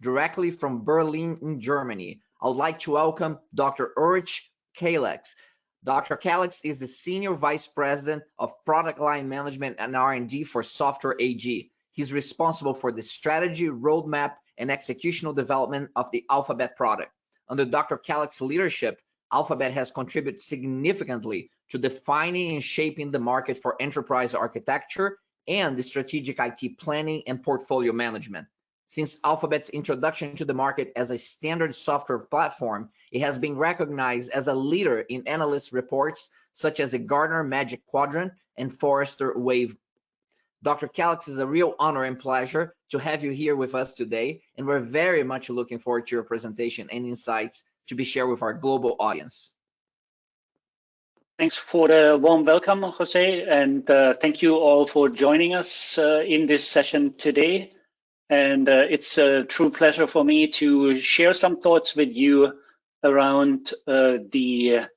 directly from Berlin in Germany. I would like to welcome Dr. Ulrich Kalex. Dr. Kalex is the Senior Vice President of Product Line Management and R&D for Software AG. He's responsible for the strategy, roadmap, and executional development of the Alphabet product. Under Dr. Kalex's leadership, Alphabet has contributed significantly to defining and shaping the market for enterprise architecture and the strategic IT planning and portfolio management. Since Alphabet's introduction to the market as a standard software platform, it has been recognized as a leader in analyst reports such as the Gartner Magic Quadrant and Forrester Wave. Dr. Kalex, is a real honor and pleasure to have you here with us today, and we're very much looking forward to your presentation and insights to be shared with our global audience. Thanks for the warm welcome, Jose, and thank you all for joining us in this session today. And it's a true pleasure for me to share some thoughts with you around the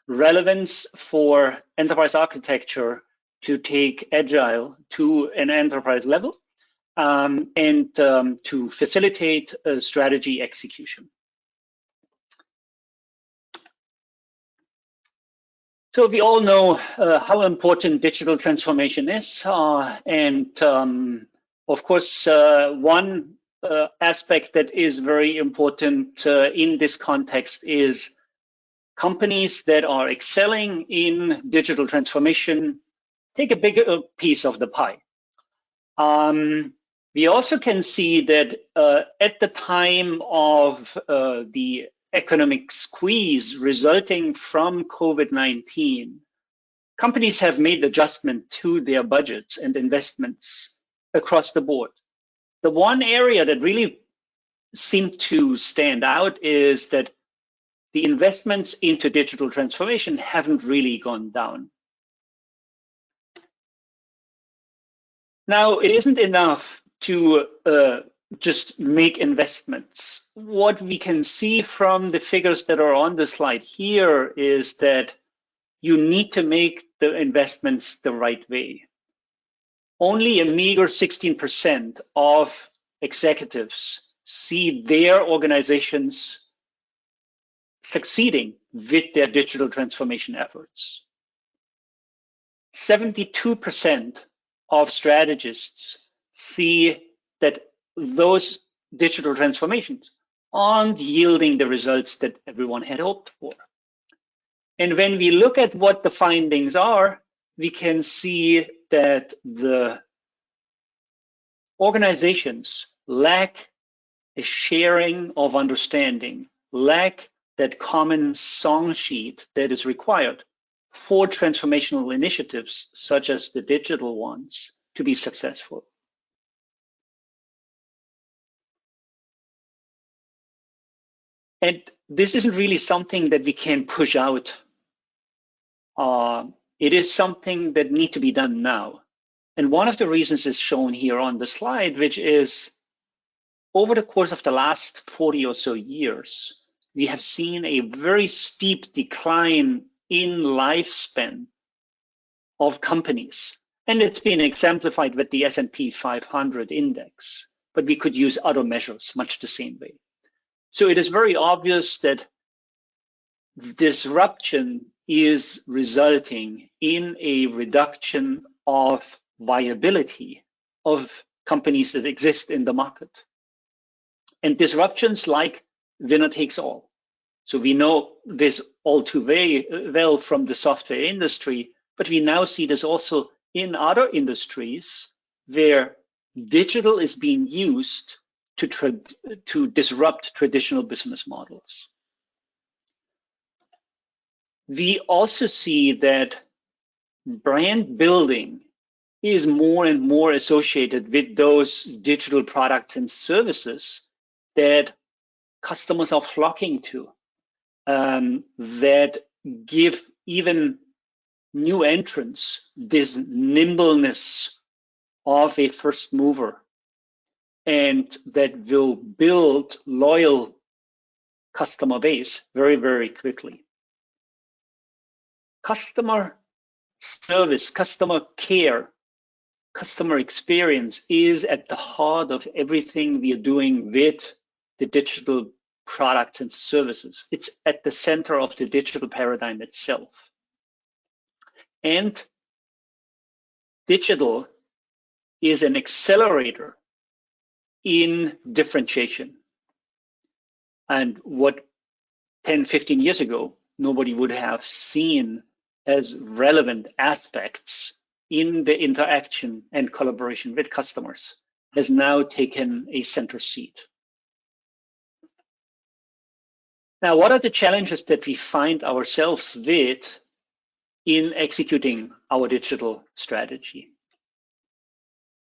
relevance for enterprise architecture to take Agile to an enterprise level and to facilitate strategy execution. So we all know how important digital transformation is, of course, one aspect that is very important in this context is companies that are excelling in digital transformation take a bigger piece of the pie. We also can see that at the time of the economic squeeze resulting from COVID-19, companies have made adjustment to their budgets and investments across the board. The one area that really seemed to stand out is that the investments into digital transformation haven't really gone down. Now, it isn't enough to just make investments. What we can see from the figures that are on the slide here is that you need to make the investments the right way. Only a meager 16% of executives see their organizations succeeding with their digital transformation efforts. 72% of strategists see that those digital transformations aren't yielding the results that everyone had hoped for. And when we look at what the findings are, we can see that the organizations lack a sharing of understanding, lack that common song sheet that is required for transformational initiatives, such as the digital ones, to be successful. And this isn't really something that we can push out. It is something that needs to be done now. And one of the reasons is shown here on the slide, which is over the course of the last 40 or so years, we have seen a very steep decline in lifespan of companies. And it's been exemplified with the S&P 500 index, but we could use other measures much the same way. So it is very obvious that disruption is resulting in a reduction of viability of companies that exist in the market. And disruptions like winner takes all. So we know this all too well from the software industry, but we now see this also in other industries where digital is being used to disrupt traditional business models. We also see that brand building is more and more associated with those digital products and services that customers are flocking to, that give even new entrants this nimbleness of a first mover, and that will build loyal customer base very, very quickly. Customer service, customer care, customer experience is at the heart of everything we are doing with the digital products and services. It's at the center of the digital paradigm itself. And digital is an accelerator in differentiation. And what 10, 15 years ago, nobody would have seen as relevant aspects in the interaction and collaboration with customers has now taken a center seat. Now, what are the challenges that we find ourselves with in executing our digital strategy?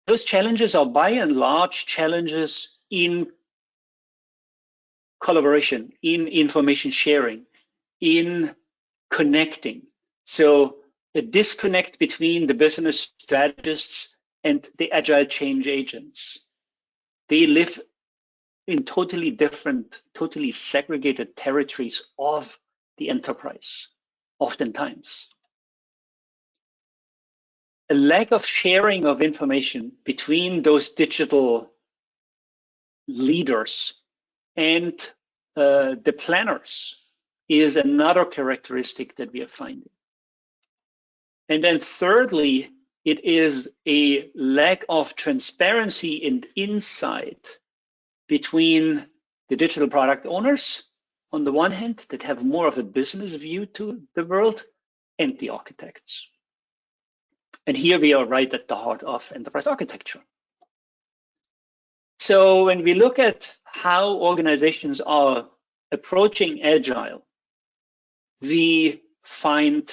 Those challenges are by and large challenges in collaboration, in information sharing, in connecting. So a disconnect between the business strategists and the agile change agents. They live in totally different, totally segregated territories of the enterprise, oftentimes. A lack of sharing of information between those digital leaders and the planners is another characteristic that we are finding. And then thirdly, it is a lack of transparency and insight between the digital product owners on the one hand that have more of a business view to the world and the architects. And here we are right at the heart of enterprise architecture. So when we look at how organizations are approaching Agile, we find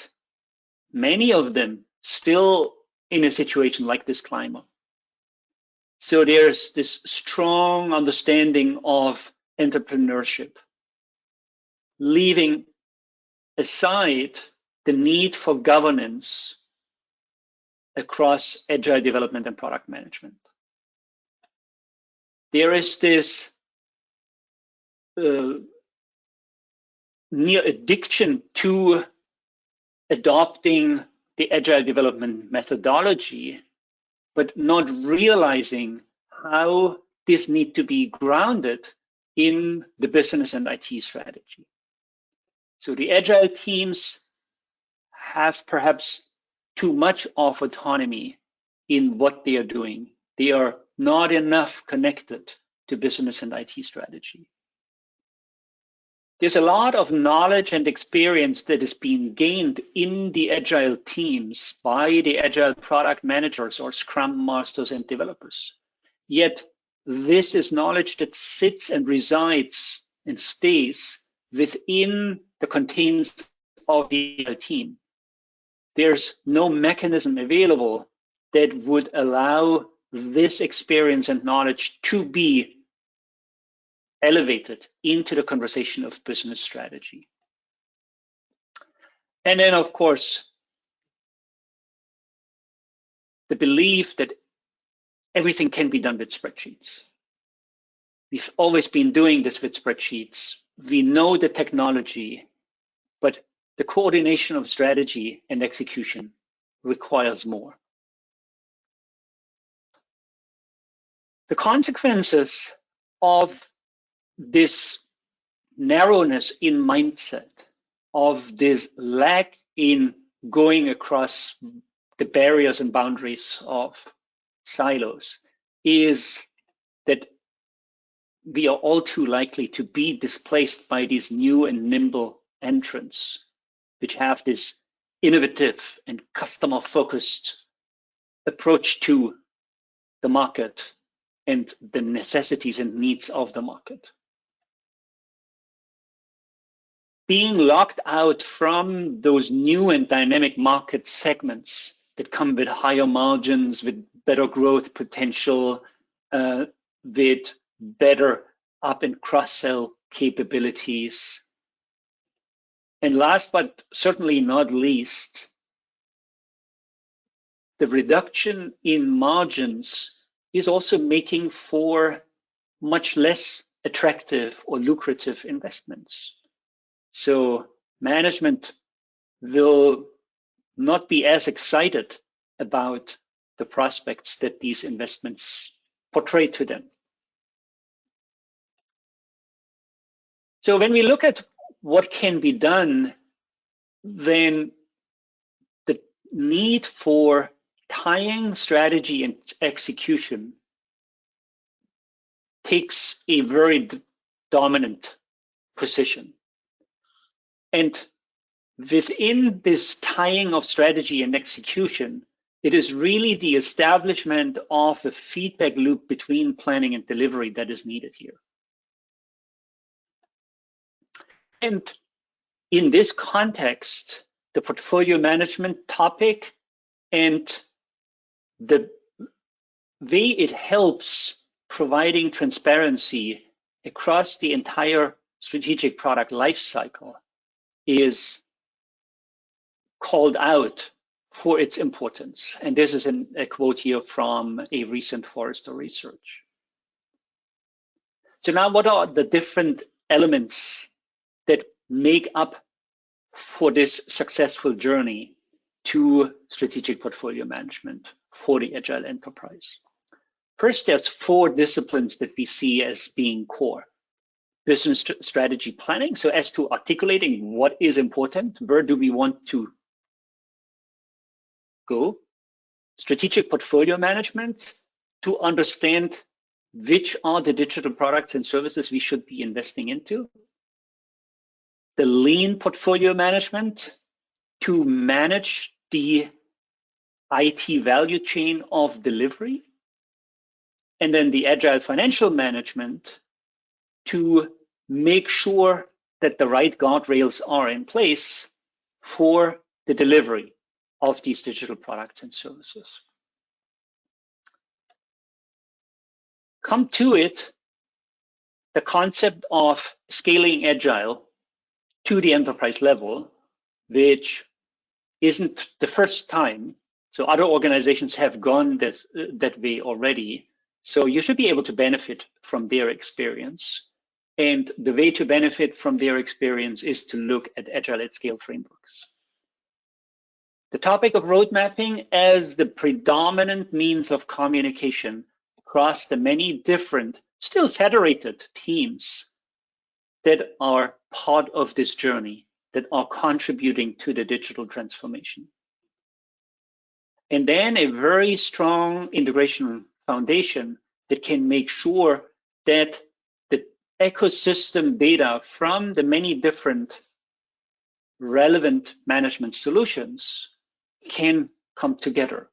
many of them still in a situation like this climber. So there's this strong understanding of entrepreneurship, leaving aside the need for governance across agile development and product management. There is this near addiction to adopting the agile development methodology, but not realizing how this needs to be grounded in the business and IT strategy. So the agile teams have perhaps too much of autonomy in what they are doing. They are not enough connected to business and IT strategy. There's a lot of knowledge and experience that is being gained in the agile teams by the agile product managers or scrum masters and developers. Yet this is knowledge that sits and resides and stays within the containers of the agile team. There's no mechanism available that would allow this experience and knowledge to be elevated into the conversation of business strategy. And then, of course, the belief that everything can be done with spreadsheets. We've always been doing this with spreadsheets. We know the technology, but the coordination of strategy and execution requires more. The consequences of this narrowness in mindset, of this lack in going across the barriers and boundaries of silos, is that we are all too likely to be displaced by these new and nimble entrants, which have this innovative and customer-focused approach to the market and the necessities and needs of the market. Being locked out from those new and dynamic market segments that come with higher margins, with better growth potential, with better up and cross-sell capabilities. And last but certainly not least, the reduction in margins is also making for much less attractive or lucrative investments. So management will not be as excited about the prospects that these investments portray to them. So when we look at what can be done, then the need for tying strategy and execution takes a very dominant position. And within this tying of strategy and execution, it is really the establishment of a feedback loop between planning and delivery that is needed here. And in this context, the portfolio management topic and the way it helps providing transparency across the entire strategic product lifecycle is called out for its importance. And this is a quote here from a recent Forrester research. So now what are the different elements that make up for this successful journey to strategic portfolio management for the Agile enterprise? First, there's 4 disciplines that we see as being core. Business strategy planning, so as to articulating what is important, where do we want to go. Strategic portfolio management, to understand which are the digital products and services we should be investing into. The lean portfolio management, to manage the IT value chain of delivery. And then the agile financial management, to make sure that the right guardrails are in place for the delivery of these digital products and services. Come to it, the concept of scaling Agile to the enterprise level, which isn't the first time. So other organizations have gone that way already. So you should be able to benefit from their experience. And the way to benefit from their experience is to look at Agile at Scale frameworks. The topic of road mapping as the predominant means of communication across the many different, still federated teams that are part of this journey, that are contributing to the digital transformation. And then a very strong integration foundation that can make sure that the ecosystem data from the many different relevant management solutions can come together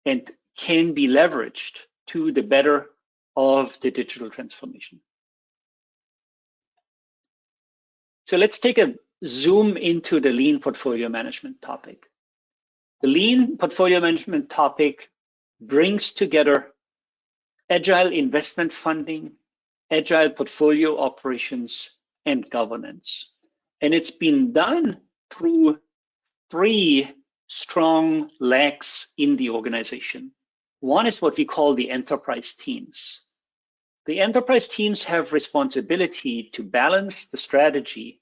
and can be leveraged to the better of the digital transformation. So let's take a zoom into the lean portfolio management topic. The lean portfolio management topic brings together agile investment funding, agile portfolio operations, and governance. And it's been done through 3 strong legs in the organization. One is what we call the enterprise teams. The enterprise teams have responsibility to balance the strategy,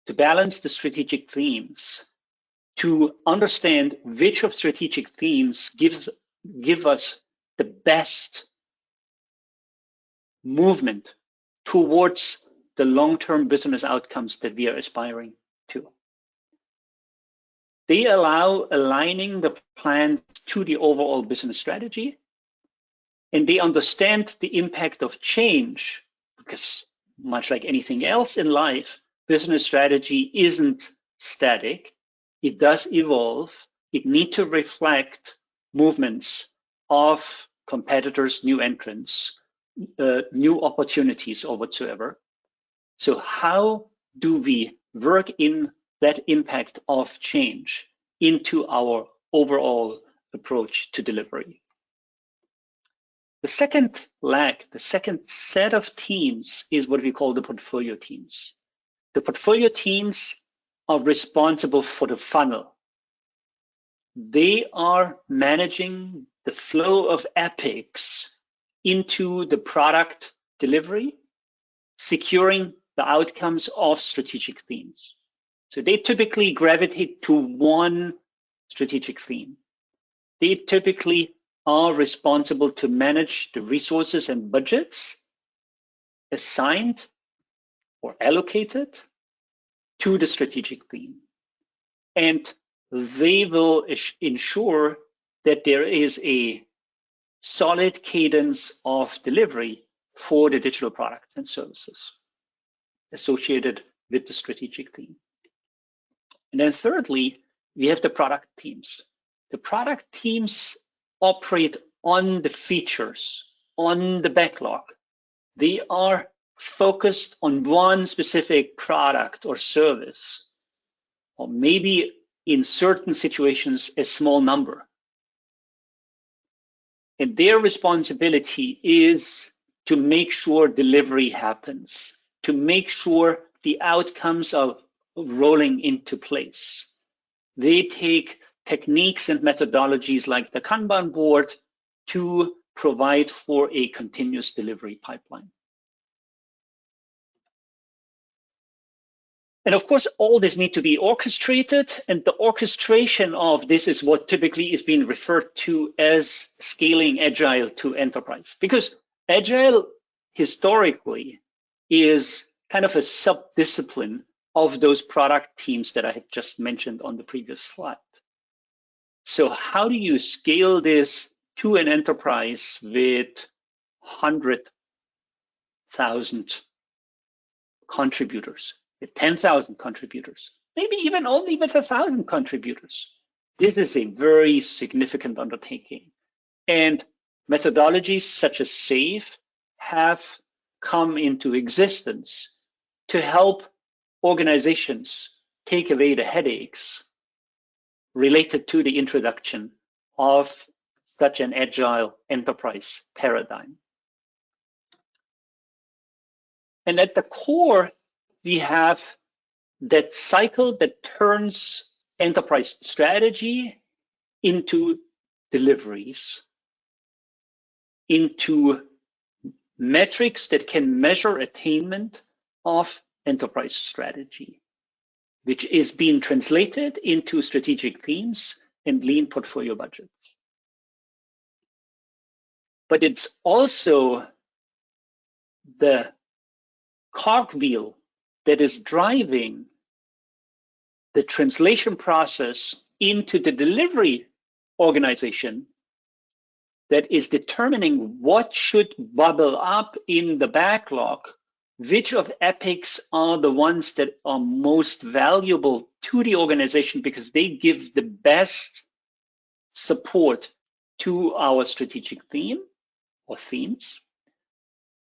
to balance the strategic themes, to understand which of strategic themes give us the best movement towards the long-term business outcomes that we are aspiring to. They allow aligning the plan to the overall business strategy, and they understand the impact of change, because much like anything else in life, business strategy isn't static. It does evolve. It needs to reflect movements of competitors, new entrants, new opportunities or whatsoever. So how do we work in that impact of change into our overall approach to delivery? The second leg, the second set of teams is what we call the portfolio teams. The portfolio teams are responsible for the funnel. They are managing the flow of epics into the product delivery, securing the outcomes of strategic themes. So they typically gravitate to one strategic theme. They typically are responsible to manage the resources and budgets assigned or allocated to the strategic theme. And they will ensure that there is a solid cadence of delivery for the digital products and services associated with the strategic theme. And then thirdly, we have the product teams. The product teams operate on the features, on the backlog. They are focused on one specific product or service, or maybe in certain situations, a small number. And their responsibility is to make sure delivery happens, to make sure the outcomes are rolling into place. They take techniques and methodologies like the Kanban board to provide for a continuous delivery pipeline. And of course, all this needs to be orchestrated, and the orchestration of this is what typically is being referred to as scaling Agile to enterprise. Because Agile historically is kind of a sub-discipline of those product teams that I had just mentioned on the previous slide. So how do you scale this to an enterprise with 100,000 contributors? With 10,000 contributors, maybe even only with 1,000 contributors? This is a very significant undertaking. And methodologies such as SAFe have come into existence to help organizations take away the headaches related to the introduction of such an agile enterprise paradigm. And at the core, we have that cycle that turns enterprise strategy into deliveries, into metrics that can measure attainment of enterprise strategy, which is being translated into strategic themes and lean portfolio budgets. But it's also the cogwheel that is driving the translation process into the delivery organization that is determining what should bubble up in the backlog, which of epics are the ones that are most valuable to the organization because they give the best support to our strategic theme or themes,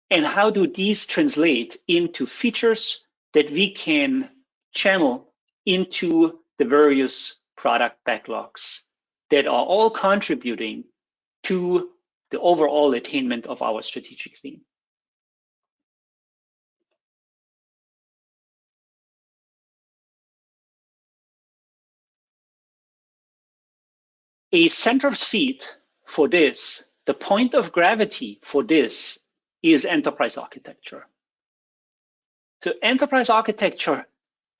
and how do these translate into features that we can channel into the various product backlogs that are all contributing to the overall attainment of our strategic theme. A center seat for this, the point of gravity for this, is enterprise architecture. So enterprise architecture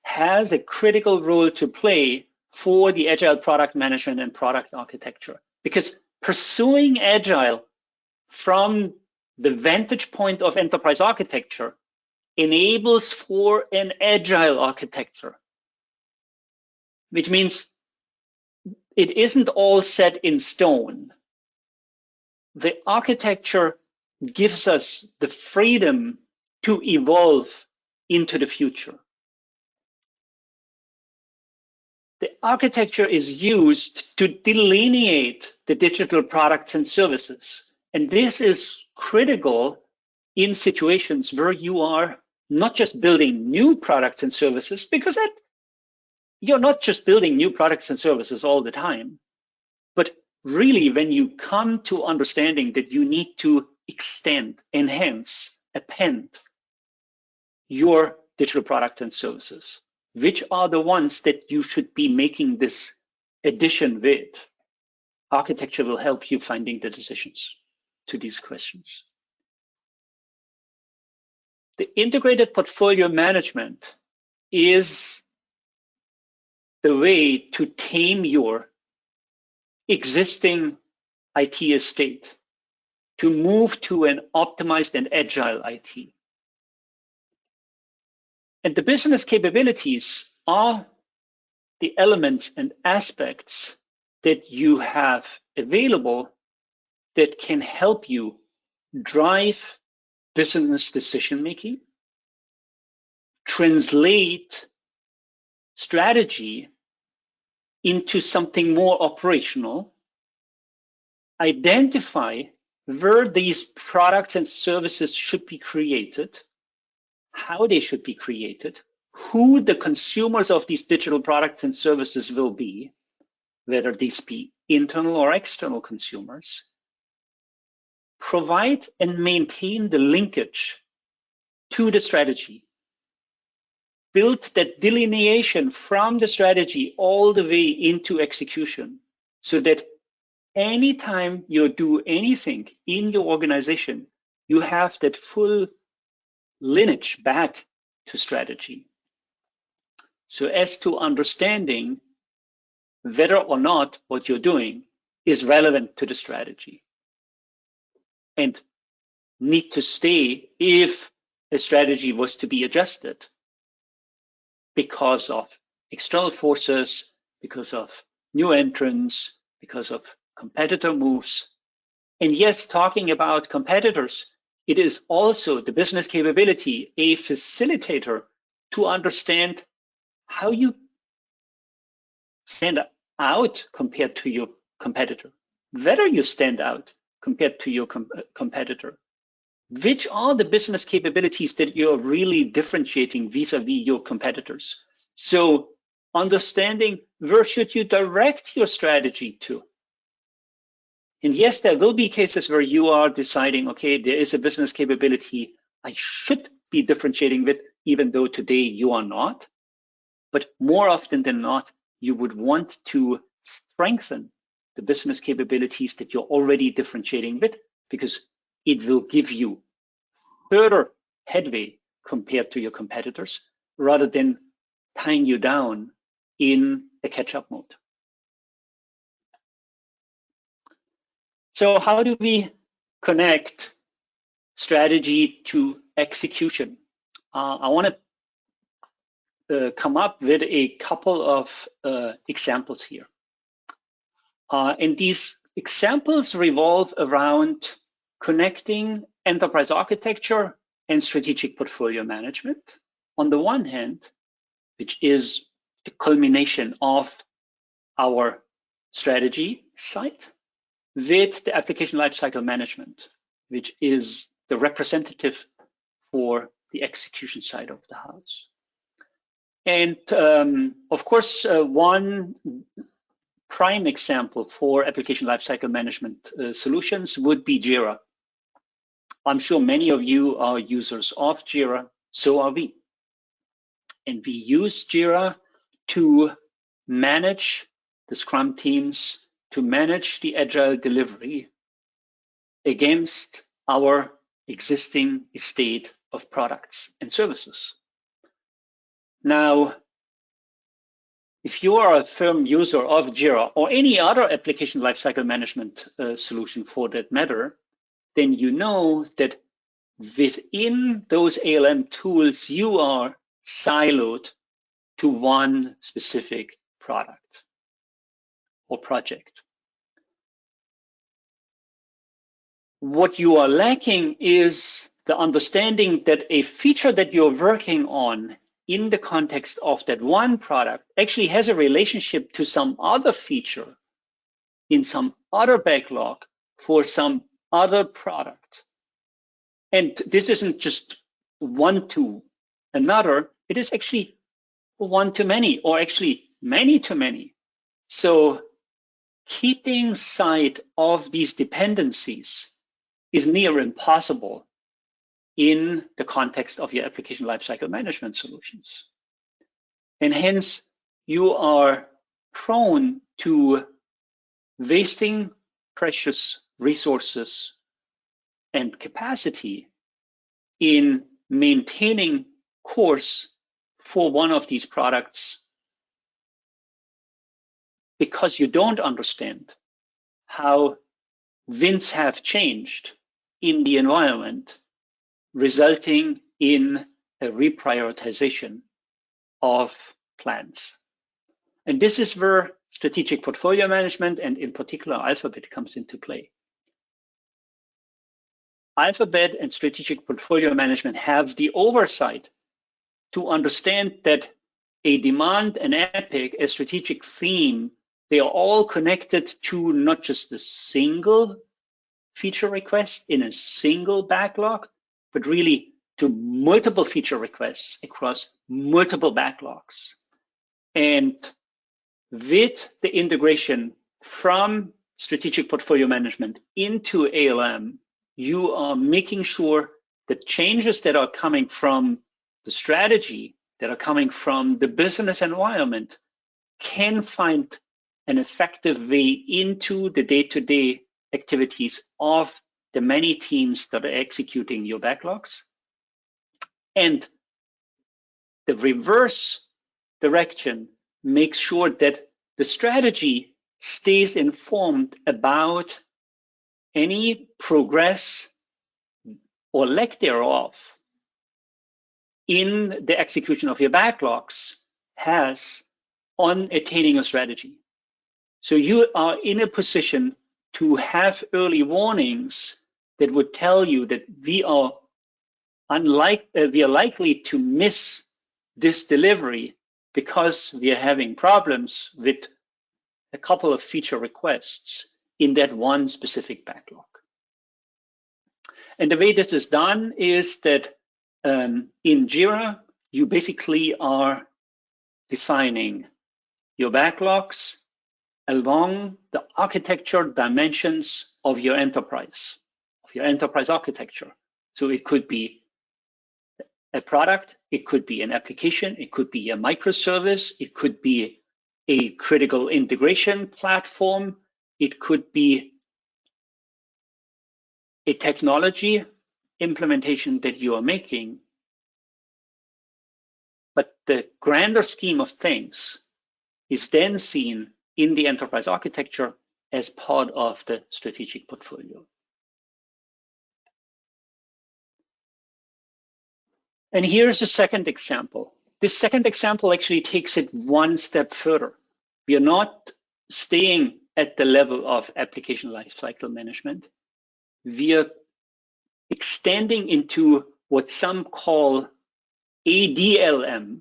has a critical role to play for the agile product management and product architecture, because pursuing agile from the vantage point of enterprise architecture enables for an agile architecture, which means it isn't all set in stone. The architecture gives us the freedom to evolve into the future. The architecture is used to delineate the digital products and services. And this is critical in situations where you are not just building new products and services, because you're not just building new products and services all the time, but really when you come to understanding that you need to extend, enhance, append your digital products and services, which are the ones that you should be making this addition with. Architecture will help you finding the decisions to these questions. The integrated portfolio management is the way to tame your existing IT estate, to move to an optimized and agile IT. And the business capabilities are the elements and aspects that you have available that can help you drive business decision making, translate strategy into something more operational, identify where these products and services should be created, how they should be created, who the consumers of these digital products and services will be, whether these be internal or external consumers, provide and maintain the linkage to the strategy, build that delineation from the strategy all the way into execution, so that anytime you do anything in your organization, you have that full lineage back to strategy. So as to understanding whether or not what you're doing is relevant to the strategy and need to stay if a strategy was to be adjusted because of external forces, because of new entrants, because of competitor moves. And yes, talking about competitors, it is also the business capability, a facilitator to understand how you stand out compared to your competitor, whether you stand out compared to your competitor, which are the business capabilities that you're really differentiating vis-a-vis your competitors. So understanding where should you direct your strategy to. And yes, there will be cases where you are deciding, okay, there is a business capability I should be differentiating with, even though today you are not. But more often than not, you would want to strengthen the business capabilities that you're already differentiating with, because it will give you further headway compared to your competitors, rather than tying you down in a catch-up mode. So how do we connect strategy to execution? I want to come up with a couple of examples here. And these examples revolve around connecting enterprise architecture and strategic portfolio management on the one hand, which is the culmination of our strategy side, with the application lifecycle management, which is the representative for the execution side of the house. And of course, one prime example for application lifecycle management solutions would be Jira. I'm sure many of you are users of Jira, so are we. And we use Jira to manage the Scrum teams, to manage the Agile delivery against our existing estate of products and services. Now, if you are a firm user of Jira or any other application lifecycle management solution for that matter, then you know that within those ALM tools, you are siloed to one specific product or project. What you are lacking is the understanding that a feature that you're working on in the context of that one product actually has a relationship to some other feature in some other backlog for some other product. And this isn't just one to another, it is actually one to many, or actually many to many. So keeping sight of these dependencies is near impossible in the context of your application lifecycle management solutions. And hence, you are prone to wasting precious resources and capacity in maintaining course for one of these products because you don't understand how winds have changed in the environment, resulting in a reprioritization of plans. And this is where strategic portfolio management, and in particular Alphabet, comes into play. Alphabet and strategic portfolio management have the oversight to understand that a demand, an epic, a strategic theme, they are all connected to not just a single feature request in a single backlog, but really to multiple feature requests across multiple backlogs. And with the integration from strategic portfolio management into ALM, you are making sure that changes that are coming from the strategy, that are coming from the business environment, can find an effective way into the day-to-day activities of the many teams that are executing your backlogs. And the reverse direction makes sure that the strategy stays informed about any progress or lack thereof in the execution of your backlogs has on attaining a strategy. So you are in a position to have early warnings that would tell you that we are likely to miss this delivery because we are having problems with a couple of feature requests in that one specific backlog. And the way this is done is that in Jira, you basically are defining your backlogs along the architecture dimensions of your enterprise architecture. So it could be a product, it could be an application, it could be a microservice, it could be a critical integration platform, it could be a technology implementation that you are making. But the grander scheme of things is then seen in the enterprise architecture as part of the strategic portfolio. And here's the second example. This second example actually takes it one step further. We are not staying at the level of application lifecycle management. We are extending into what some call ADLM,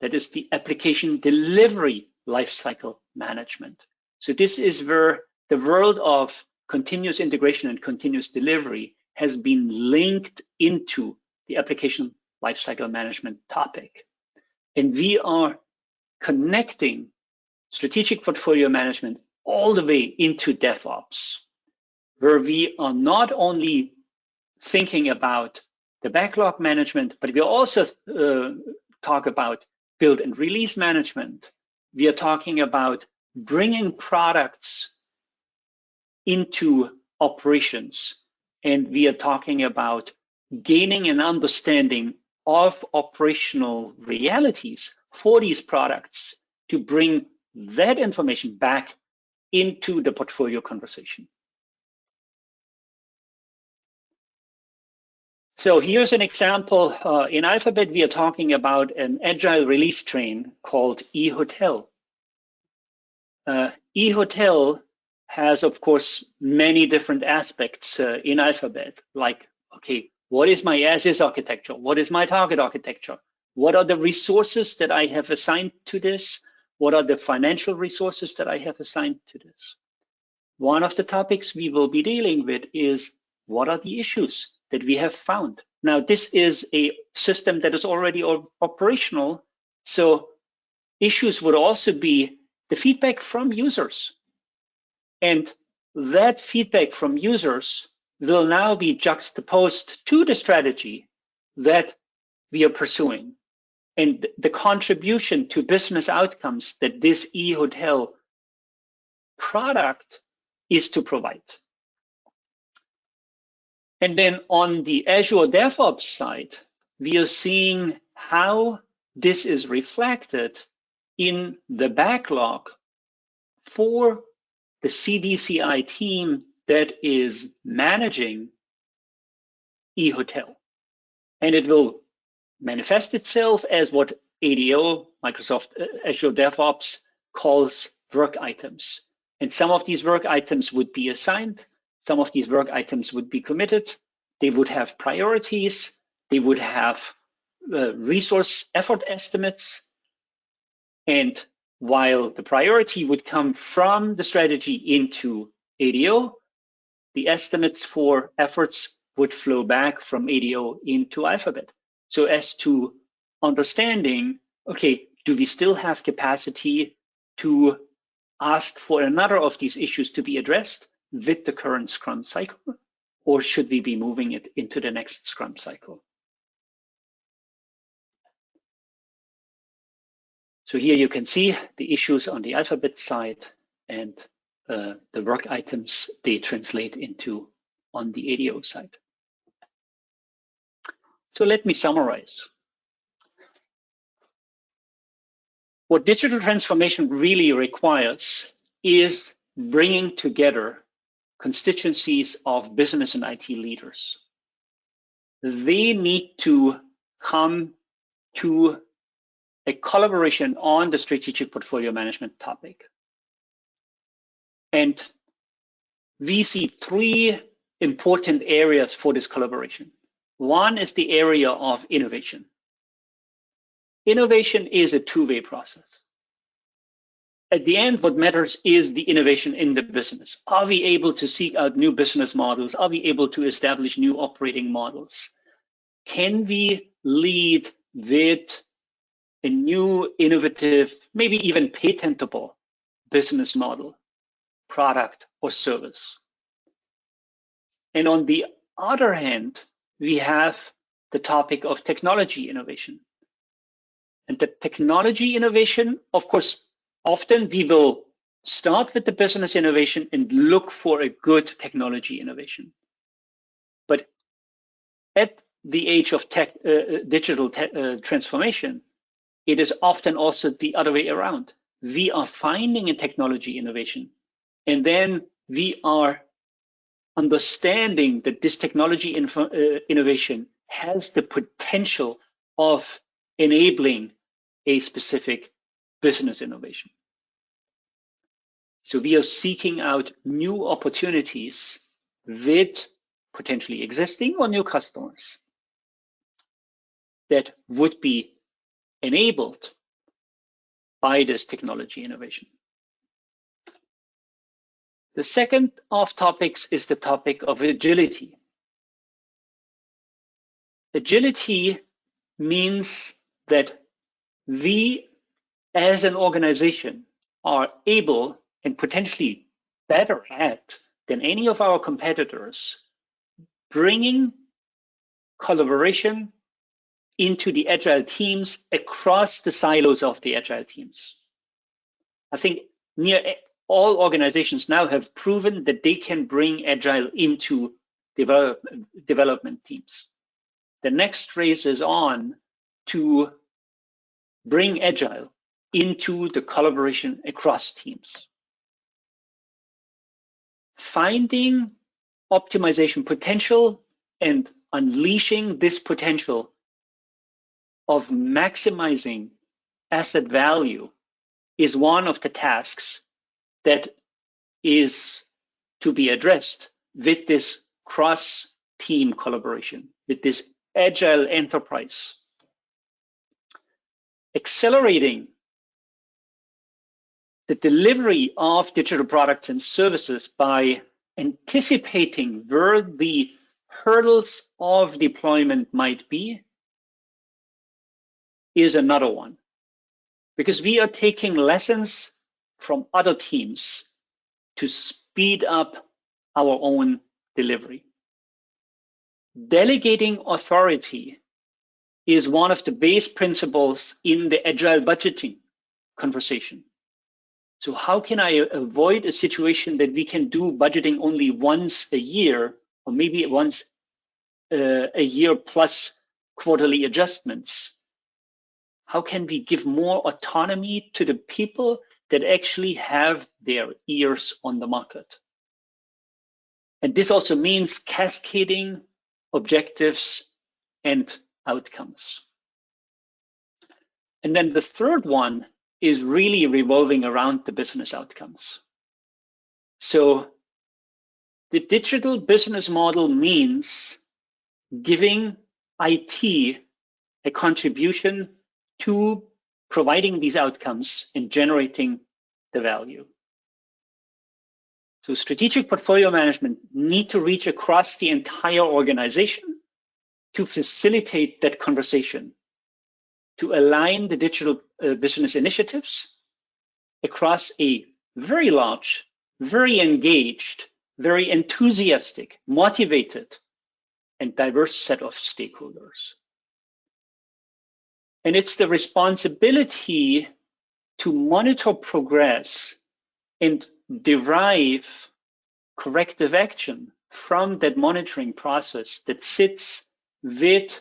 that is the application delivery lifecycle management. So this is where the world of continuous integration and continuous delivery has been linked into the application lifecycle management topic. And we are connecting strategic portfolio management all the way into DevOps, where we are not only thinking about the backlog management, but we also talk about build and release management. We are talking about bringing products into operations, and we are talking about gaining an understanding of operational realities for these products to bring that information back into the portfolio conversation. So here's an example. In Alphabet, we are talking about an agile release train called eHotel. eHotel has, of course, many different aspects in Alphabet, like, okay, what is my as-is architecture? What is my target architecture? What are the resources that I have assigned to this? What are the financial resources that I have assigned to this? One of the topics we will be dealing with is, what are the issues that we have found? Now, this is a system that is already operational, so issues would also be the feedback from users. And that feedback from users will now be juxtaposed to the strategy that we are pursuing and the contribution to business outcomes that this eHotel product is to provide. And then on the Azure DevOps side, we are seeing how this is reflected in the backlog for the CDCI team that is managing eHotel. And it will manifest itself as what ADO, Microsoft Azure DevOps, calls work items. And some of these work items would be assigned, some of these work items would be committed, they would have priorities, they would have resource effort estimates. And while the priority would come from the strategy into ADO, the estimates for efforts would flow back from ADO into Alphabet. So as to understanding, okay, do we still have capacity to ask for another of these issues to be addressed with the current Scrum cycle, or should we be moving it into the next Scrum cycle? So here you can see the issues on the Alphabet side and the work items they translate into on the ADO side. So let me summarize. What digital transformation really requires is bringing together constituencies of business and IT leaders. They need to come to a collaboration on the strategic portfolio management topic. And we see three important areas for this collaboration. One is the area of innovation. Innovation is a two-way process. At the end, what matters is the innovation in the business. Are we able to seek out new business models? Are we able to establish new operating models? Can we lead with a new, innovative, maybe even patentable business model, product, or service? And on the other hand, we have the topic of technology innovation. And the technology innovation, of course, often we will start with the business innovation and look for a good technology innovation. But at the age of digital transformation, it is often also the other way around. We are finding a technology innovation, and then we are understanding that this technology innovation has the potential of enabling a specific business innovation. So we are seeking out new opportunities with potentially existing or new customers that would be enabled by this technology innovation. The second of topics is the topic of agility. Agility means that we as an organization are able and potentially better at than any of our competitors bringing collaboration into the Agile teams across the silos of the Agile teams. I think near all organizations now have proven that they can bring Agile into development teams. The next race is on to bring Agile into the collaboration across teams. Finding optimization potential and unleashing this potential of maximizing asset value is one of the tasks that is to be addressed with this cross-team collaboration, with this Agile enterprise. Accelerating the delivery of digital products and services by anticipating where the hurdles of deployment might be is another one, because we are taking lessons from other teams to speed up our own delivery. Delegating authority is one of the base principles in the Agile budgeting conversation. So how can I avoid a situation that we can do budgeting only once a year, or maybe once a year plus quarterly adjustments? How can we give more autonomy to the people that actually have their ears on the market? And this also means cascading objectives and outcomes. And then the third one is really revolving around the business outcomes. So the digital business model means giving IT a contribution to providing these outcomes and generating the value. So strategic portfolio management need to reach across the entire organization to facilitate that conversation, to align the digital business initiatives across a very large, very engaged, very enthusiastic, motivated, and diverse set of stakeholders. And it's the responsibility to monitor progress and derive corrective action from that monitoring process that sits with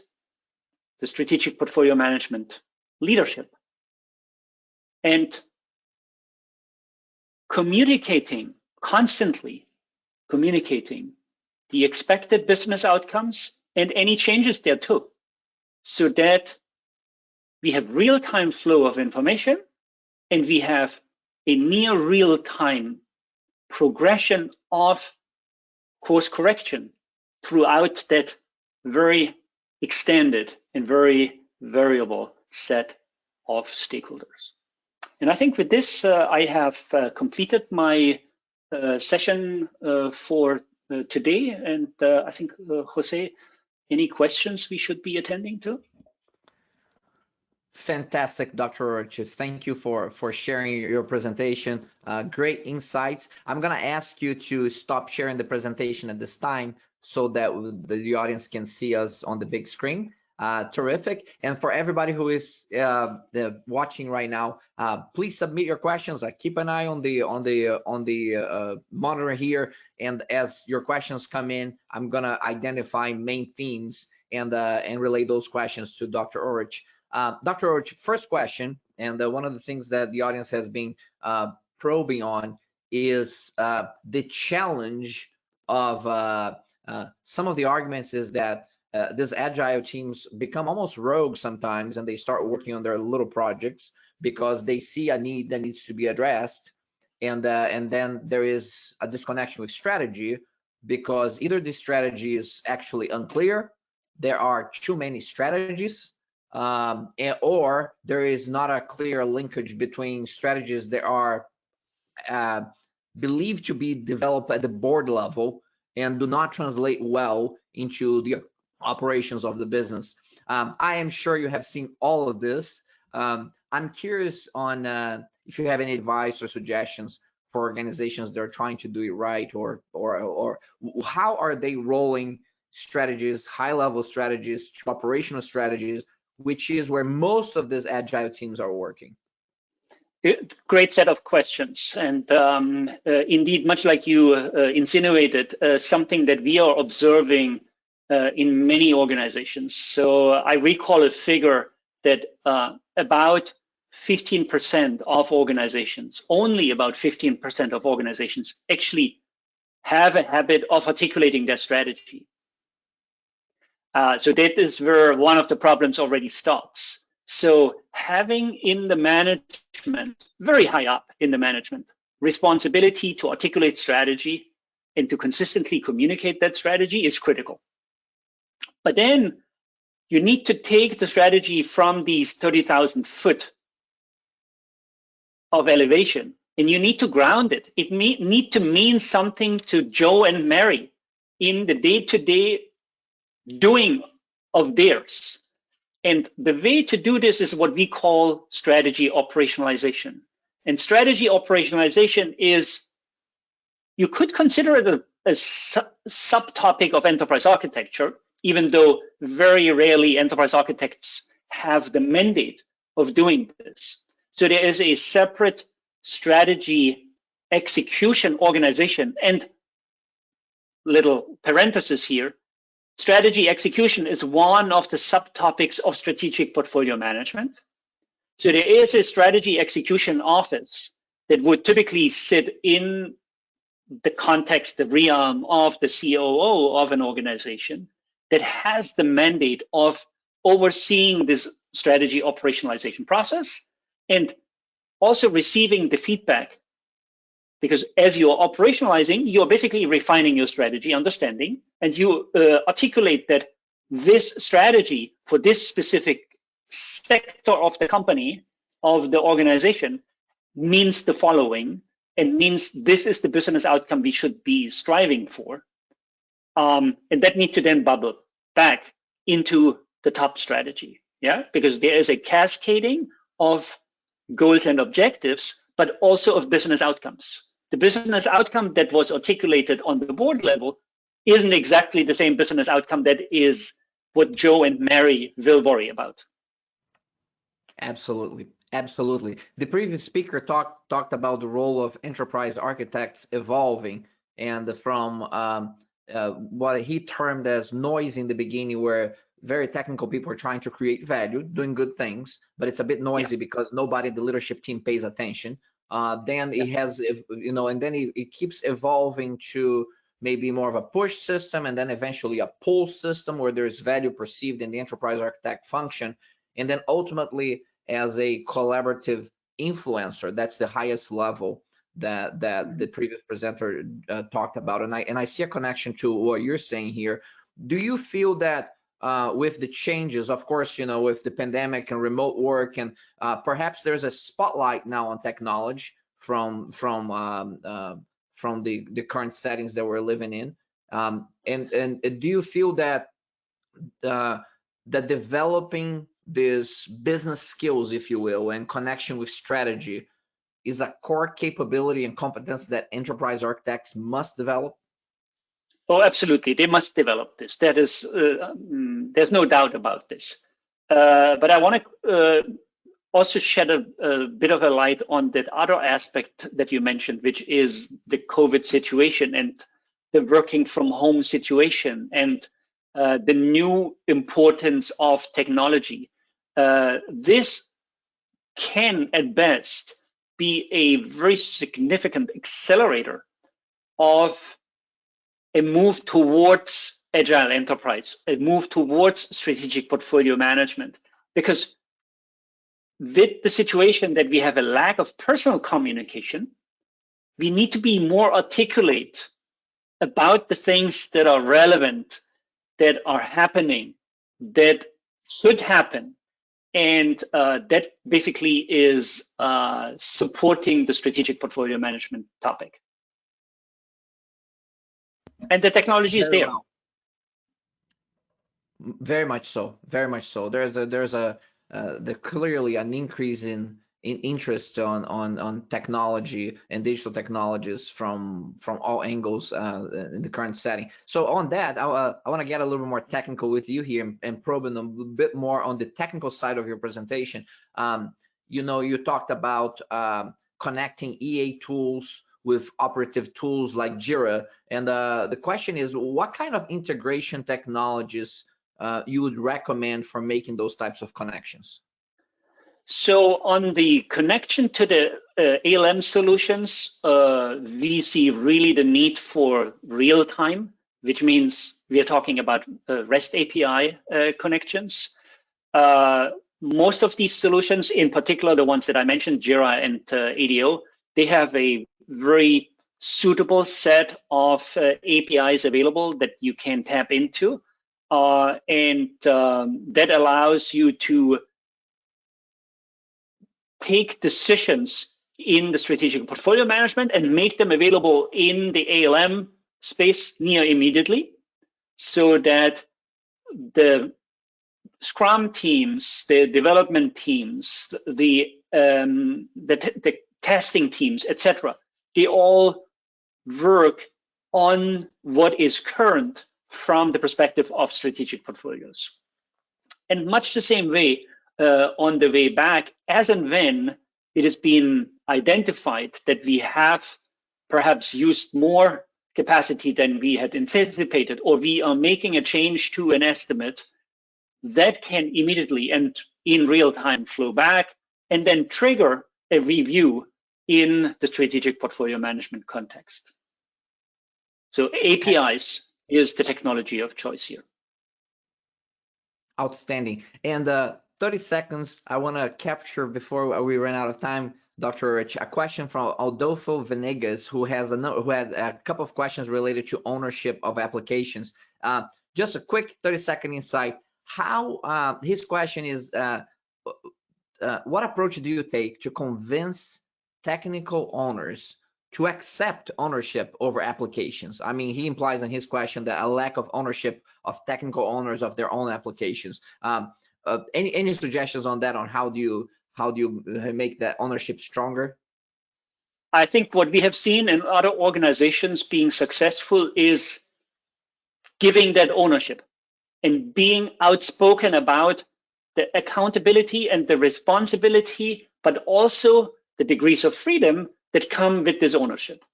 the strategic portfolio management leadership. And constantly communicating the expected business outcomes and any changes thereto, so that we have real-time flow of information and we have a near real-time progression of course correction throughout that very extended and very variable set of stakeholders. And I think with this, I have completed my session for today. And I think, Jose, any questions we should be attending to? Fantastic, Dr. Ulrich. Thank you for sharing your presentation. Great insights. I'm going to ask you to stop sharing the presentation at this time so that the audience can see us on the big screen. Terrific. And for everybody who is watching right now, please submit your questions. Keep an eye on the monitor here, and as your questions come in, I'm going to identify main themes and relay those questions to Dr. Ulrich. Dr. Ulrich, first question, and one of the things that the audience has been probing on is the challenge of some of the arguments is that these agile teams become almost rogue sometimes, and they start working on their little projects because they see a need that needs to be addressed, and then there is a disconnection with strategy because either the strategy is actually unclear, there are too many strategies, or there is not a clear linkage between strategies that are believed to be developed at the board level and do not translate well into the operations of the business. I am sure you have seen all of this. I'm curious on if you have any advice or suggestions for organizations that are trying to do it right, or how are they rolling strategies, high-level strategies to operational strategies, which is where most of these agile teams are working? Great set of questions, and indeed, much like you insinuated, something that we are observing in many organizations. So I recall a figure that about 15% of organizations, only about 15% of organizations actually have a habit of articulating their strategy. So that is where one of the problems already starts. So having in the management, very high up in the management, responsibility to articulate strategy and to consistently communicate that strategy is critical. But then you need to take the strategy from these 30,000 foot of elevation, and you need to ground it. It need to mean something to Joe and Mary in the day-to-day doing of theirs. And the way to do this is what we call strategy operationalization. And strategy operationalization is, you could consider it a subtopic of enterprise architecture, even though very rarely enterprise architects have the mandate of doing this. So there is a separate strategy execution organization, and little parenthesis here, strategy execution is one of the subtopics of strategic portfolio management. So there is a strategy execution office that would typically sit in the context, the realm of the COO of an organization that has the mandate of overseeing this strategy operationalization process, and also receiving the feedback, because as you're operationalizing, you're basically refining your strategy, understanding, and you articulate that this strategy for this specific sector of the company, of the organization, means the following, and means this is the business outcome we should be striving for. And that needs to then bubble back into the top strategy, yeah? Because there is a cascading of goals and objectives, but also of business outcomes. The business outcome that was articulated on the board level isn't exactly the same business outcome that is what Joe and Mary will worry about. Absolutely. Absolutely. The previous speaker talked about the role of enterprise architects evolving, and from what he termed as noise in the beginning, where very technical people are trying to create value, doing good things, but it's a bit noisy because nobody in the leadership team pays attention. Then it has, and then it keeps evolving to maybe more of a push system, and then eventually a pull system where there's value perceived in the enterprise architect function, and then ultimately as a collaborative influencer. That's the highest level that the previous presenter talked about, and I see a connection to what you're saying here. Do you feel that with the changes, of course, with the pandemic and remote work, and perhaps there's a spotlight now on technology from the current settings that we're living in, and do you feel that that developing these business skills, if you will, and connection with strategy is a core capability and competence that enterprise architects must develop? Oh, absolutely. They must develop this. That is, there's no doubt about this. But I want to also shed a bit of a light on that other aspect that you mentioned, which is the COVID situation and the working from home situation, and the new importance of technology. This can at best be a very significant accelerator of a move towards agile enterprise, a move towards strategic portfolio management. Because with the situation that we have a lack of personal communication, we need to be more articulate about the things that are relevant, that are happening, that should happen. And that basically is supporting the strategic portfolio management topic. And the technology is there. Well. Very much so. Very much so. There's clearly an increase in interest on technology and digital technologies from all angles in the current setting. So on that, I want to get a little bit more technical with you here and probing a bit more on the technical side of your presentation. You talked about connecting EA tools with operative tools like Jira, and the question is, what kind of integration technologies you would recommend for making those types of connections? So on the connection to the ALM solutions, we see really the need for real time, which means we are talking about REST API connections. Most of these solutions, in particular the ones that I mentioned, Jira and ADO, they have a very suitable set of APIs available that you can tap into. And that allows you to take decisions in the strategic portfolio management and make them available in the ALM space near immediately, so that the Scrum teams, the development teams, the testing teams, etc., they all work on what is current from the perspective of strategic portfolios. And much the same way, on the way back, as and when it has been identified that we have perhaps used more capacity than we had anticipated, or we are making a change to an estimate, that can immediately and in real time flow back and then trigger a review in the strategic portfolio management context. So APIs is the technology of choice here. Outstanding. And 30 seconds, I want to capture before we run out of time, Dr. Rich, a question from Adolfo Venegas, who had a couple of questions related to ownership of applications. Just a quick 30-second insight. How his question is, what approach do you take to convince technical owners to accept ownership over applications? I mean, he implies in his question that a lack of ownership of technical owners of their own applications. Any suggestions on that, on how do you make that ownership stronger? I think what we have seen in other organizations being successful is giving that ownership and being outspoken about the accountability and the responsibility, but also the degrees of freedom that come with this ownership.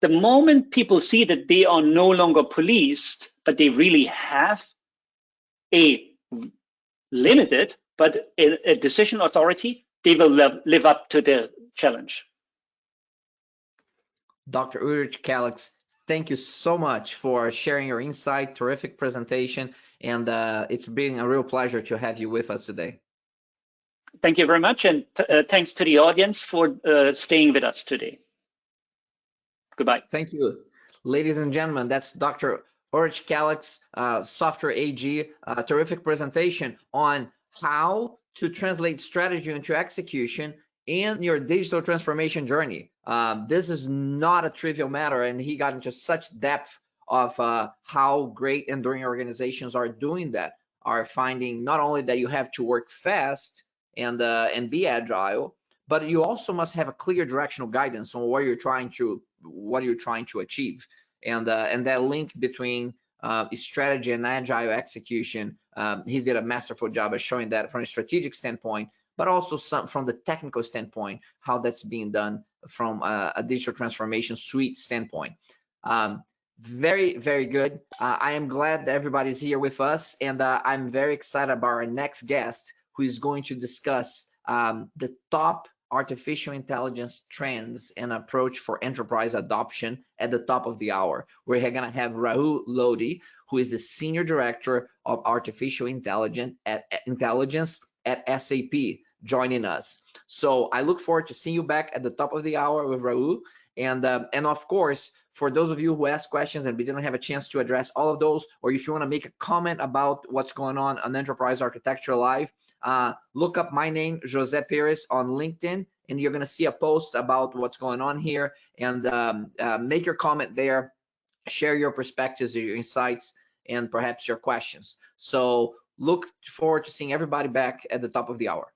The moment people see that they are no longer policed, but they really have a limited but a decision authority, they will live up to the challenge. Dr. Ulrich Kalex, thank you so much for sharing your insight. Terrific presentation, and it's been a real pleasure to have you with us today. Thank you very much, and thanks to the audience for staying with us today. Goodbye. Thank you. Ladies and gentlemen, that's Dr. Ulrich Kalex, Software AG, a terrific presentation on how to translate strategy into execution in your digital transformation journey. This is not a trivial matter, and he got into such depth of how great enduring organizations are doing that, are finding not only that you have to work fast and be agile, but you also must have a clear directional guidance on what you're trying to achieve, and that link between strategy and agile execution. He did a masterful job of showing that from a strategic standpoint, but also from the technical standpoint, how that's being done from a digital transformation suite standpoint. Very, very good. I am glad that everybody's here with us, and I'm very excited about our next guest, who is going to discuss the top artificial intelligence trends and approach for enterprise adoption at the top of the hour. We're going to have Rahul Lodi, who is the Senior Director of Artificial Intelligence at SAP, joining us. So I look forward to seeing you back at the top of the hour with Rahul. And of course, for those of you who asked questions and we didn't have a chance to address all of those, or if you want to make a comment about what's going on Enterprise Architecture Live, look up my name, Jose Perez, on LinkedIn, and you're going to see a post about what's going on here, and make your comment there, share your perspectives, your insights, and perhaps your questions. So look forward to seeing everybody back at the top of the hour.